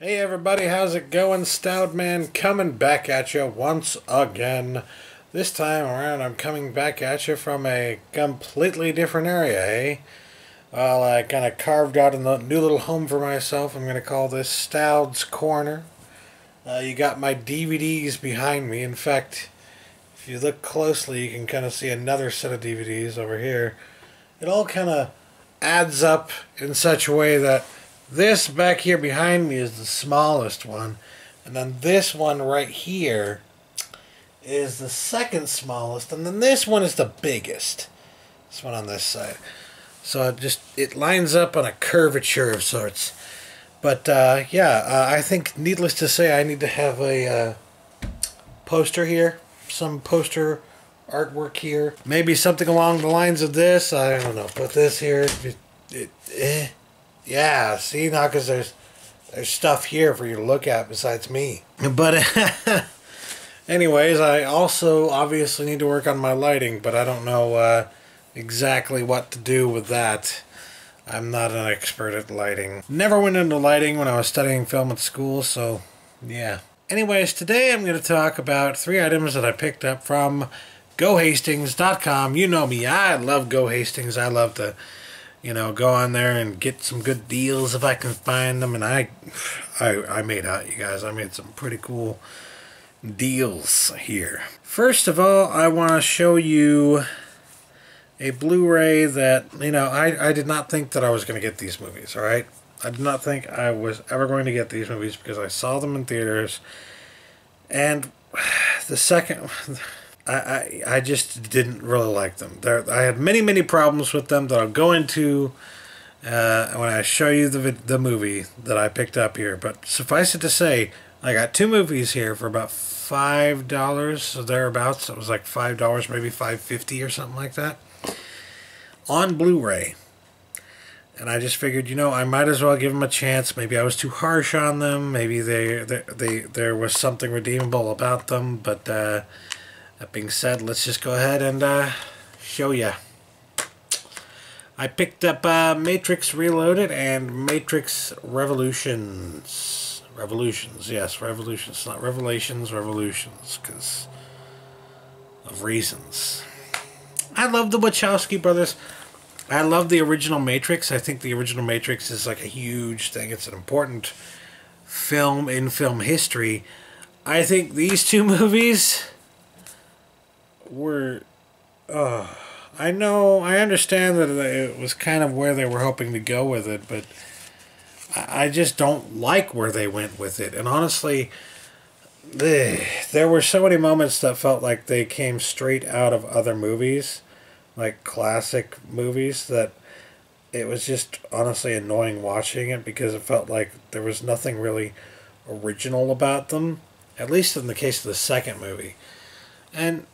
Hey everybody, how's it going? Stout Man coming back at you once again. This time around I'm coming back at you from a completely different area, eh? Well, I kind of carved out a new little home for myself. I'm going to call this Stoud's Corner. You got my DVDs behind me. In fact, if you look closely you can kind of see another set of DVDs over here. It all kind of adds up in such a way that this back here behind me is the smallest one, and then this one right here is the second smallest, and then this one is the biggest. This one on this side. So it lines up on a curvature of sorts. But I think needless to say I need to have a poster here, some poster artwork here. Maybe something along the lines of this. I don't know. Put this here. Yeah, see now, because there's stuff here for you to look at besides me. But anyways, I also obviously need to work on my lighting, but I don't know exactly what to do with that. I'm not an expert at lighting. Never went into lighting when I was studying film at school, so yeah. Anyways, today I'm going to talk about 3 items that I picked up from GoHastings.com. You know me, I love GoHastings. I love to go on there and get some good deals if I can find them. And I made out, you guys. I made some pretty cool deals here. First of all, I want to show you a Blu-ray that, I did not think that I was going to get these movies, alright? I did not think I was ever going to get these movies because I saw them in theaters. And the second... I just didn't really like them. I had many problems with them that I'll go into when I show you the movie that I picked up here. But suffice it to say, I got 2 movies here for about $5 or thereabouts. It was like $5, maybe $5.50 or something like that, on Blu-ray. And I just figured, I might as well give them a chance. Maybe I was too harsh on them. Maybe there was something redeemable about them. But that being said, let's just go ahead and show you. I picked up Matrix Reloaded and Matrix Revolutions. Revolutions, yes, Revolutions. Not Revelations, Revolutions, because of reasons. I love the Wachowski brothers. I love the original Matrix. I think the original Matrix is like a huge thing. It's an important film in film history. I think these 2 movies were, I understand that it was kind of where they were hoping to go with it, but I just don't like where they went with it. And honestly, there were so many moments that felt like they came straight out of other movies, like classic movies, that it was just honestly annoying watching it because it felt like there was nothing really original about them, at least in the case of the second movie. And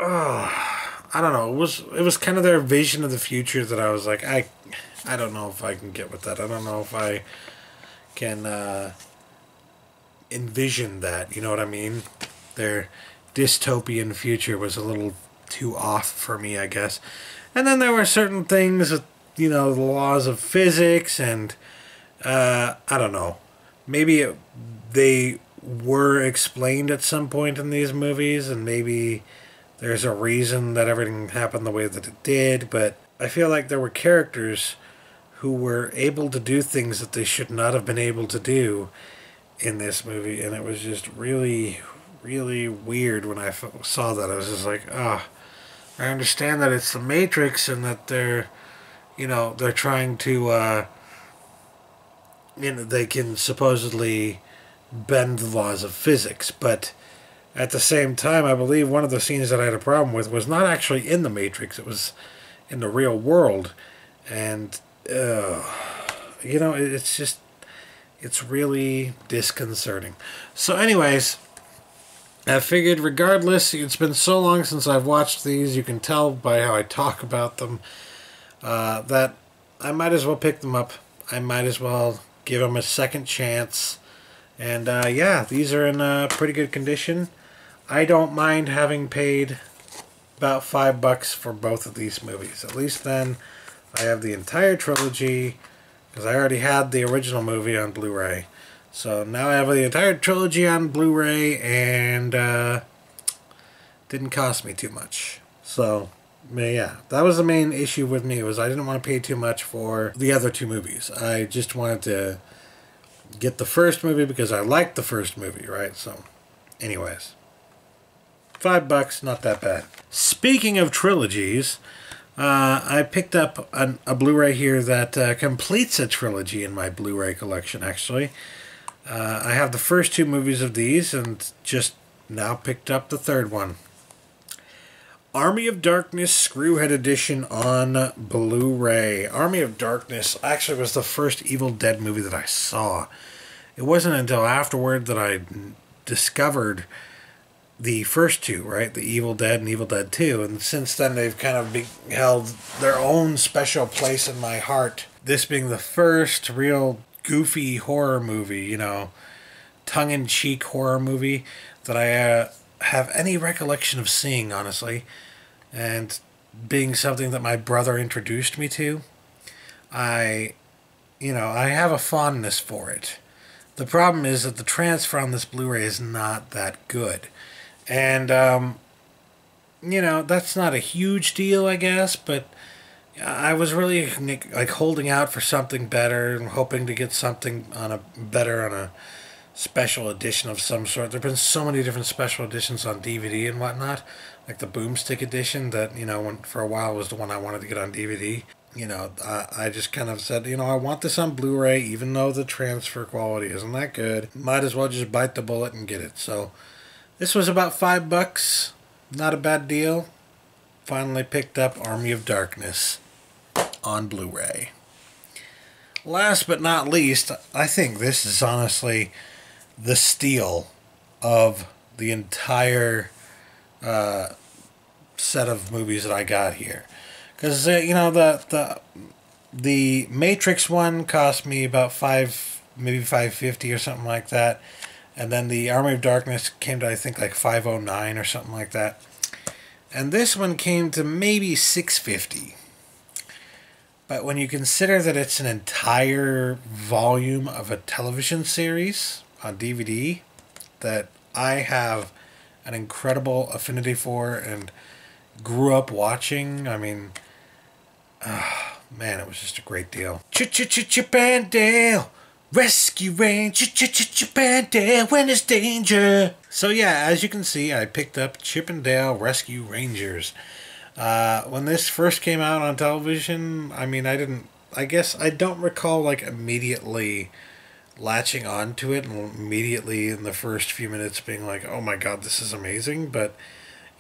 I don't know. It was kind of their vision of the future that I was like, I don't know if I can get with that. I don't know if I can envision that. You know what I mean? Their dystopian future was a little too off for me, I guess. And then there were certain things with, the laws of physics and I don't know. Maybe they were explained at some point in these movies, and maybe there's a reason that everything happened the way that it did, but I feel like there were characters who were able to do things that they should not have been able to do in this movie, and it was just really weird when I saw that. I was just like, I understand that it's the Matrix and that they're trying to, they can supposedly bend the laws of physics, but at the same time, I believe one of the scenes that I had a problem with was not actually in the Matrix. It was in the real world. And, it's really disconcerting. So anyways, I figured regardless, it's been so long since I've watched these, you can tell by how I talk about them, that I might as well pick them up. I might as well give them a second chance. And, these are in pretty good condition. I don't mind having paid about $5 for both of these movies. At least then I have the entire trilogy because I already had the original movie on Blu-ray. So now I have the entire trilogy on Blu-ray, and didn't cost me too much. So, yeah, that was the main issue with me, was I didn't want to pay too much for the other two movies. I just wanted to get the first movie because I liked the first movie, right? So, anyways. $5, not that bad. Speaking of trilogies, I picked up a Blu-ray here that completes a trilogy in my Blu-ray collection, actually. I have the first two movies of these and just now picked up the third one. Army of Darkness Screwhead Edition on Blu-ray. Army of Darkness actually was the first Evil Dead movie that I saw. It wasn't until afterward that I discovered the first two, right? The Evil Dead and Evil Dead 2. And since then, they've kind of held their own special place in my heart. This being the first real goofy horror movie, you know, tongue-in-cheek horror movie that I have any recollection of seeing, honestly. And being something that my brother introduced me to, I have a fondness for it. The problem is that the transfer on this Blu-ray is not that good. And, that's not a huge deal, I guess, but I was really, like, holding out for something better and hoping to get something on a special edition of some sort. There have been so many different special editions on DVD and whatnot, like the Boomstick edition that, for a while was the one I wanted to get on DVD. I just kind of said, I want this on Blu-ray, even though the transfer quality isn't that good. Might as well just bite the bullet and get it. So this was about $5. Not a bad deal. Finally picked up Army of Darkness on Blu-ray. Last but not least, I think this is honestly the steal of the entire set of movies that I got here. Because, the Matrix one cost me about maybe $5.50 or something like that. And then the Army of Darkness came to, I think, like $5.09 or something like that. And this one came to maybe $6.50. But when you consider that it's an entire volume of a television series on DVD that I have an incredible affinity for and grew up watching, I mean, man, it was just a great deal. Chip and Dale, Rescue Ranger, Chip and Dale, when there's danger. So yeah, as you can see, I picked up Chip and Dale Rescue Rangers. When this first came out on television, I mean, I guess I don't recall, like, immediately latching onto it and immediately in the first few minutes being like, oh my god, this is amazing. But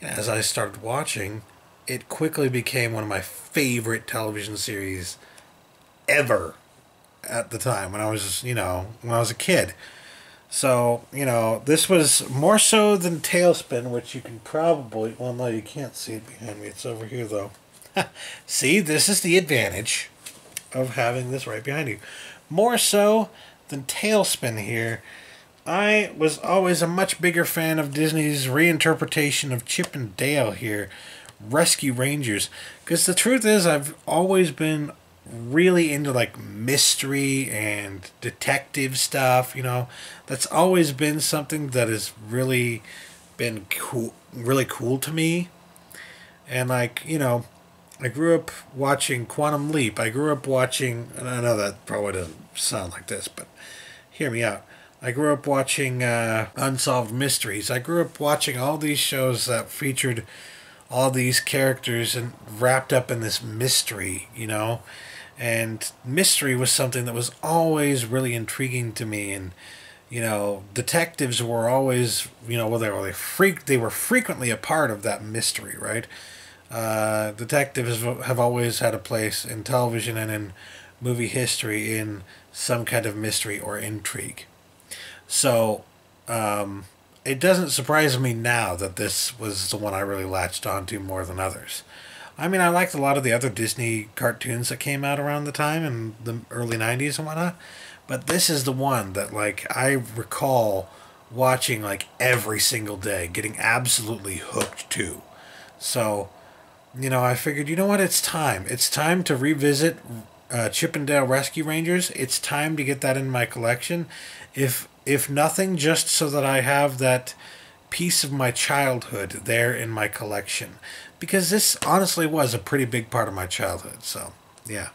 as I started watching, it quickly became one of my favorite television series ever at the time when I was, when I was a kid. So, this was more so than Tailspin, which you can probably, well, no, you can't see it behind me. It's over here, though. See, this is the advantage of having this right behind you. More so than Tailspin here. I was always a much bigger fan of Disney's reinterpretation of Chip and Dale here, Rescue Rangers. Because the truth is, I've always been really into, like, mystery and detective stuff, That's always been something that has really been really cool to me. And, like, I grew up watching Quantum Leap. I grew up watching, and I know that probably doesn't sound like this, but hear me out. I grew up watching Unsolved Mysteries. I grew up watching all these shows that featured all these characters and wrapped up in this mystery, And mystery was something that was always really intriguing to me. And, detectives were always, they were frequently a part of that mystery, right? Detectives have always had a place in television and in movie history in some kind of mystery or intrigue. So, it doesn't surprise me now that this was the one I really latched onto more than others. I mean, I liked a lot of the other Disney cartoons that came out around the time in the early 90s and whatnot, but this is the one that, like, I recall watching, like, every single day, getting absolutely hooked to. So, I figured, you know what, it's time. It's time to revisit Chippendale Rescue Rangers. It's time to get that in my collection. If nothing, just so that I have that piece of my childhood there in my collection. Because this honestly was a pretty big part of my childhood. So, yeah.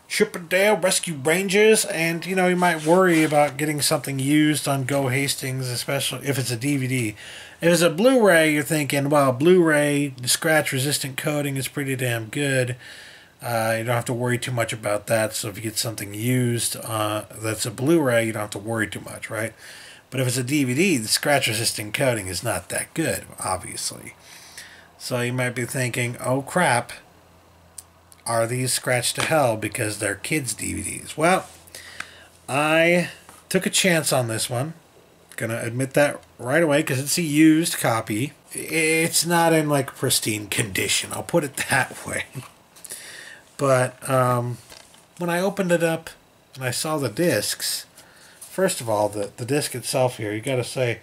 Chippendale Rescue Rangers, and you know, you might worry about getting something used on GoHastings, especially if it's a DVD. If it's a Blu-ray, you're thinking, well, Blu-ray scratch-resistant coating is pretty damn good. You don't have to worry too much about that. So if you get something used that's a Blu-ray, you don't have to worry too much, right? But if it's a DVD, the scratch-resistant coating is not that good, obviously. So you might be thinking, oh crap, are these scratched to hell because they're kids' DVDs? Well, I took a chance on this one. Gonna admit that right away because it's a used copy. It's not in like pristine condition, I'll put it that way. But when I opened it up and I saw the discs, first of all, the disc itself here, you gotta say,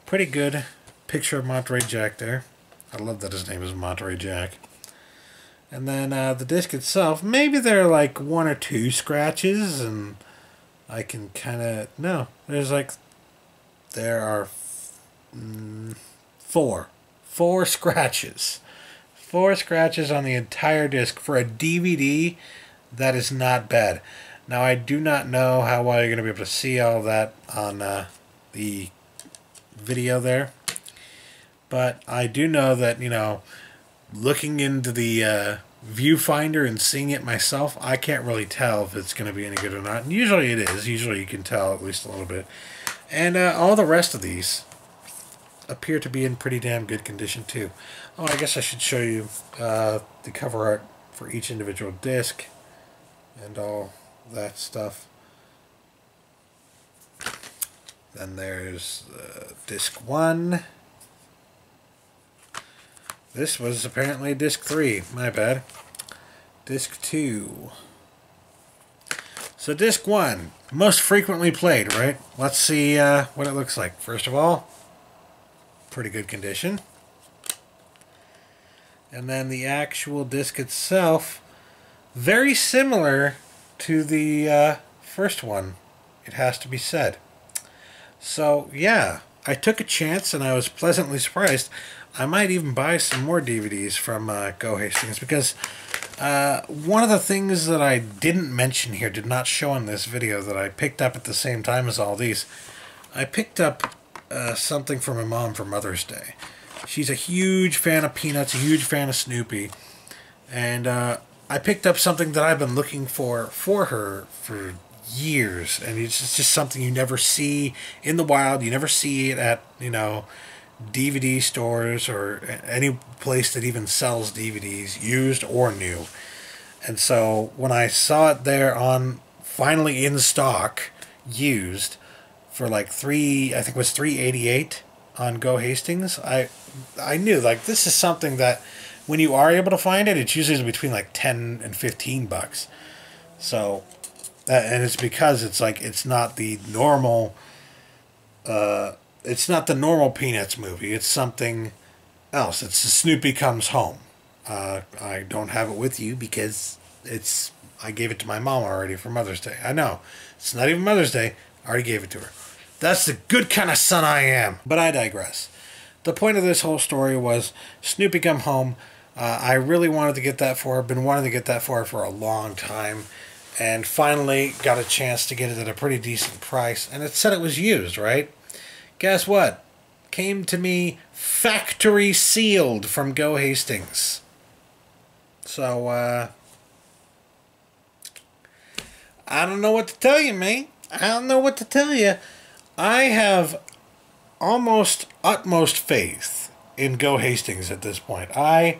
pretty good picture of Monterey Jack there. I love that his name is Monterey Jack. And then the disc itself, maybe there are like 1 or 2 scratches, and I can kind of, no, there are 4 scratches. 4 scratches on the entire disc. For a DVD, that is not bad. Now, I do not know how well you're going to be able to see all that on the video there. But I do know that, you know, looking into the viewfinder and seeing it myself, I can't really tell if it's going to be any good or not. And usually it is. Usually you can tell at least a little bit. And all the rest of these appear to be in pretty damn good condition too. Oh, I guess I should show you the cover art for each individual disc and all that stuff. Then there's disc 1. This was apparently disc 3. My bad. Disc 2. So disc 1, most frequently played, right? Let's see what it looks like. First of all, pretty good condition. And then the actual disc itself, very similar to the first one, it has to be said. So yeah, I took a chance and I was pleasantly surprised. I might even buy some more DVDs from GoHastings, because one of the things that I didn't mention here, did not show in this video, that I picked up at the same time as all these. I picked up something for my mom for Mother's Day. She's a huge fan of Peanuts, a huge fan of Snoopy, and I picked up something that I've been looking for her for years, and it's just something you never see in the wild. You never see it at, you know, DVD stores or any place that even sells DVDs, used or new. And so when I saw it there on, finally in stock, used, for like I think it was $3.88 on GoHastings, I knew, like, this is something that when you are able to find it, it's usually between like 10 and 15 bucks. So, and it's because it's like, it's not the normal Peanuts movie. It's something else. It's Snoopy Comes Home. I don't have it with you because I gave it to my mom already for Mother's Day. I know. It's not even Mother's Day. I already gave it to her. That's the good kind of son I am. But I digress. The point of this whole story was Snoopy Come Home. I really wanted to get that for her. Been wanting to get that for her for a long time. And finally got a chance to get it at a pretty decent price. And it said it was used, right? Guess what? Came to me factory sealed from GoHastings. So, I don't know what to tell you, man. I don't know what to tell you. I have almost utmost faith in GoHastings at this point. I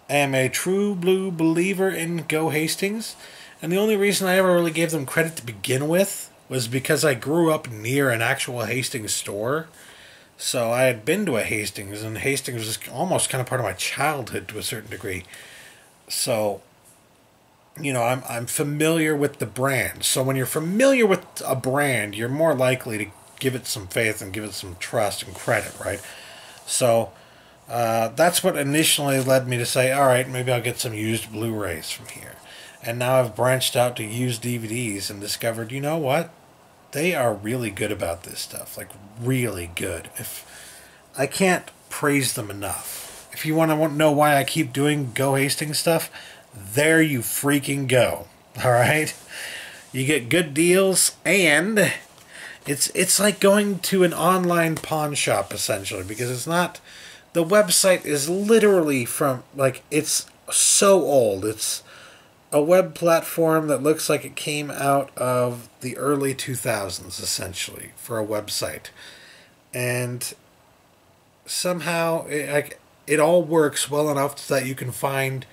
am a true blue believer in GoHastings. And the only reason I ever really gave them credit to begin with was because I grew up near an actual Hastings store. So I had been to a Hastings, and Hastings was almost kind of part of my childhood to a certain degree. So, you know, I'm familiar with the brand. So when you're familiar with a brand, you're more likely to give it some faith and give it some trust and credit, right? So that's what initially led me to say, all right, maybe I'll get some used Blu-rays from here. And now I've branched out to used DVDs and discovered, you know what? They are really good about this stuff. Like, really good. I can't praise them enough. If you want to know why I keep doing GoHastings stuff, there you freaking go. Alright? You get good deals, and it's like going to an online pawn shop, essentially, because it's not... The website is literally from, like, it's so old. It's a web platform that looks like it came out of the early 2000s, essentially, for a website. And somehow it all works well enough so that you can find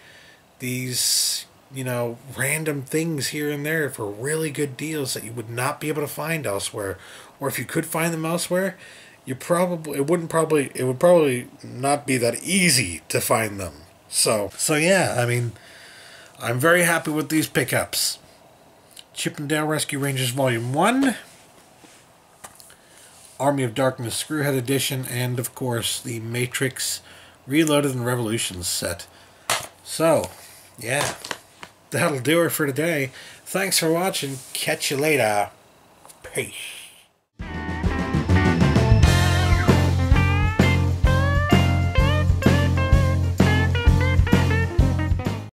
these, you know, random things here and there for really good deals that you would not be able to find elsewhere. Or if you could find them elsewhere, it would probably not be that easy to find them. So yeah, I mean, I'm very happy with these pickups. Chip 'n Dale Rescue Rangers Volume 1, Army of Darkness Screwhead Edition, and of course the Matrix Reloaded and Revolutions set. So, yeah, that'll do it for today. Thanks for watching. Catch you later. Peace.